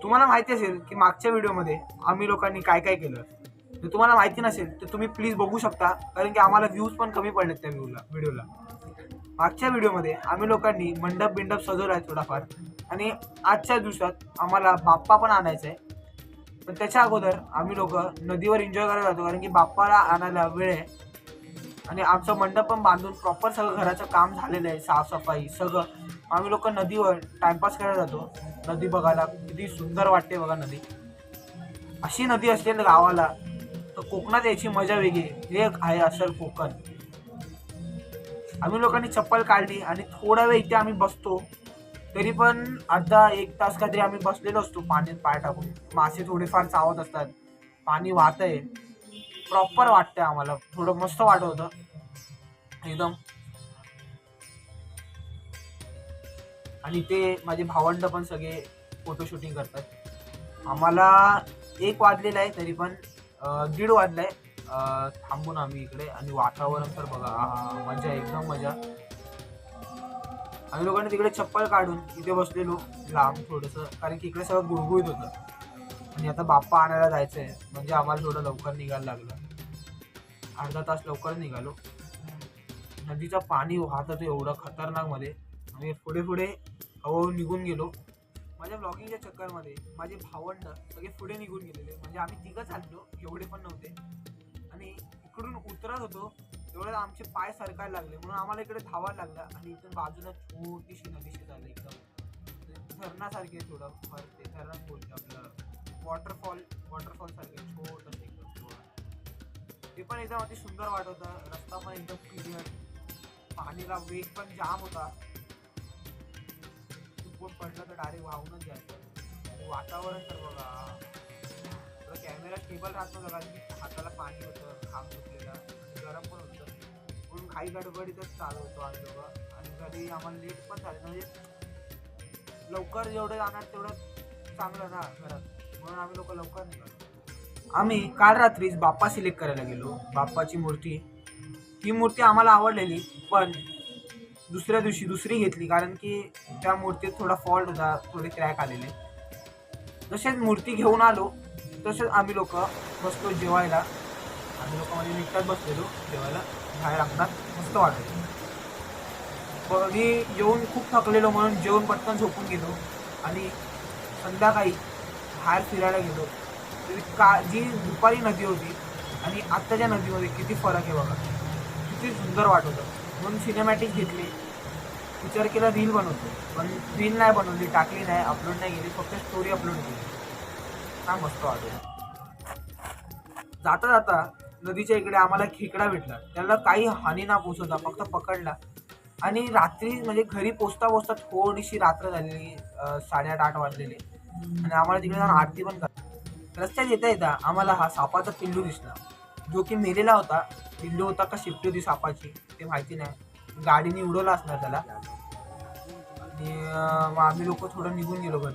तुम्हाला माहिती असेल की मागच्या व्हिडिओमध्ये आम्ही लोकांनी काय काय केलं. जर तुम्हाला माहिती नसेल तर तुम्ही प्लीज बघू शकता, कारण की आम्हाला व्ह्यूज पण कमी पडलेत त्या व्हिडिओला. मागच्या व्हिडिओमध्ये आम्ही लोकांनी मंडप सजवला आहे थोडाफार, आणि आजच्या दिवसात आम्हाला बाप्पा पण आणायचा आहे. पण त्याच्या अगोदर आम्ही लोक नदीवर एन्जॉय करायला जातो, कारण की बाप्पाला आणायला वेळ आहे. आणि आमचं मंडप पण बांधून प्रॉपर सगळं घराचं काम झालेलं आहे, साफसफाई सगळं. आम्ही लोक नदीवर टाइमपास करायला जातो. नदी बघायला किती सुंदर वाटते बघा नदी. अशी नदी असते ना गावाला तर कोकणात यायची मजा वेगळी. हे आहे असेल कोकण. आम्ही लोकांनी चप्पल काढली आणि थोडा वेळ इथे आम्ही बसतो. तरी पण अर्धा एक तास काहीतरी आम्ही बसलेलो असतो पाण्यात पाय टाकून. मासे थोडेफार चावत असतात, पाणी वाहतंय, प्रॉपर वाटतंय आम्हाला. थोडं मस्त वाटत होतं एकदम. आणि ते माझे भावंड पण सगळे फोटो शूटिंग करतात. आम्हाला 1 वाजलेला आहे, तरी पण 1:30 वाजलाय थांबून आम्ही इकडे. आणि वातावरण तर बघा, मजा एकदम मजा. आम्ही लोकांनी तिकडे चप्पल काढून इथे बसलेलो लांब थोडंसं, कारण की इकडे सगळं गुळगुळीत होतं. आणि आता बाप्पा आणायला जायचं आहे, म्हणजे आम्हाला थोडं लवकर निघायला लागलं. अर्धा तास लवकर निघालो. नदीचं पाणी वाहत होतं एवढं खतरनाक मध्ये. आम्ही पुढे पुढे हळूहळू निघून गेलो. माझ्या ब्लॉगिंगच्या चक्करमध्ये माझे भावंड सगळे पुढे निघून गेलेले, म्हणजे आम्ही तिघं चाललो, एवढे पण नव्हते. आणि इकडून उतरत होतो तेवढ्यात आमचे पाय सरकायला लागले, म्हणून आम्हाला इकडे धावायला लागलं. आणि इथून बाजूला छोटीशी नदीशी झालं एकदम धरणासारखे, थोडं ते धरण बोलतो आपलं, वॉटरफॉल सारखे छोटं एकदम. ते पण एकदम अति सुंदर वाटत होतं. रस्ता पण एकदम क्लिअर, पाणीला वेग पण जाम होता. कोण पडलं तर डायरेक्ट वाहूनच जायचं. वातावरण तर बघा, कॅमेरा स्टेबल राहत नव्हता, कारण की हाताला पाणी होतं, खांब सुटलेला, गरम पण होतं. म्हणून घाई गडबडीतच चालू होतो आम्ही लोक. आणि घरी आम्हाला लेट पण झालं, म्हणजे लवकर जेवढं जाणार तेवढं चांगलं ना घरात, म्हणून आम्ही लोक लवकर निघालो. आम्ही काल रात्रीच बाप्पा सिलेक्ट करायला गेलो. बाप्पाची मूर्ती, ही मूर्ती आम्हाला आवडलेली, पण दुसऱ्या दिवशी दुसरी घेतली, कारण की त्या मूर्तीत थोडा फॉल्ट होता, थोडे क्रॅक आलेले. तसेच मूर्ती घेऊन आलो, तसेच आम्ही लोक बसलो जेवायला. आम्ही लोक म्हणजे निघतात बसलेलो जेवायला बाहेर अंगणात. मस्त वाटत. पण मी येऊन खूप थकलेलो, म्हणून जेवून पटकन झोपून गेलो. आणि संध्याकाळी बाहेर फिरायला गेलो. जी दुपारी नदी होती आणि आत्ताच्या नदीमध्ये किती फरक आहे बघा, किती सुंदर वाटत होतं. म्हणून सिनेमॅटिक घेतली. विचार केला रील बनवतो, पण रील नाही बनवली, टाकली नाही, अपलोड नाही केली, फक्त स्टोरी अपलोड केली. हा मस्त वाटत. जाता जाता नदीच्या इकडे आम्हाला खेकडा भेटला. त्याला काही हानी ना पोचवता फक्त पकडला. आणि रात्री म्हणजे घरी पोचता पोचता थोडीशी रात्र झालेली, 7:30-8 वाजलेले. आणि आम्हाला तिकडे जाऊन आरती पण रस्त्यात येता येता आम्हाला हा सापाचा पिल्लू दिसला, जो की मेलेला होता. पिल्लू होता का शिफ्टी होती सापाची ते माहिती नाही, गाडीने उडवला असणार त्याला. आणि आम्ही लोक थोडं निघून गेलो घरी.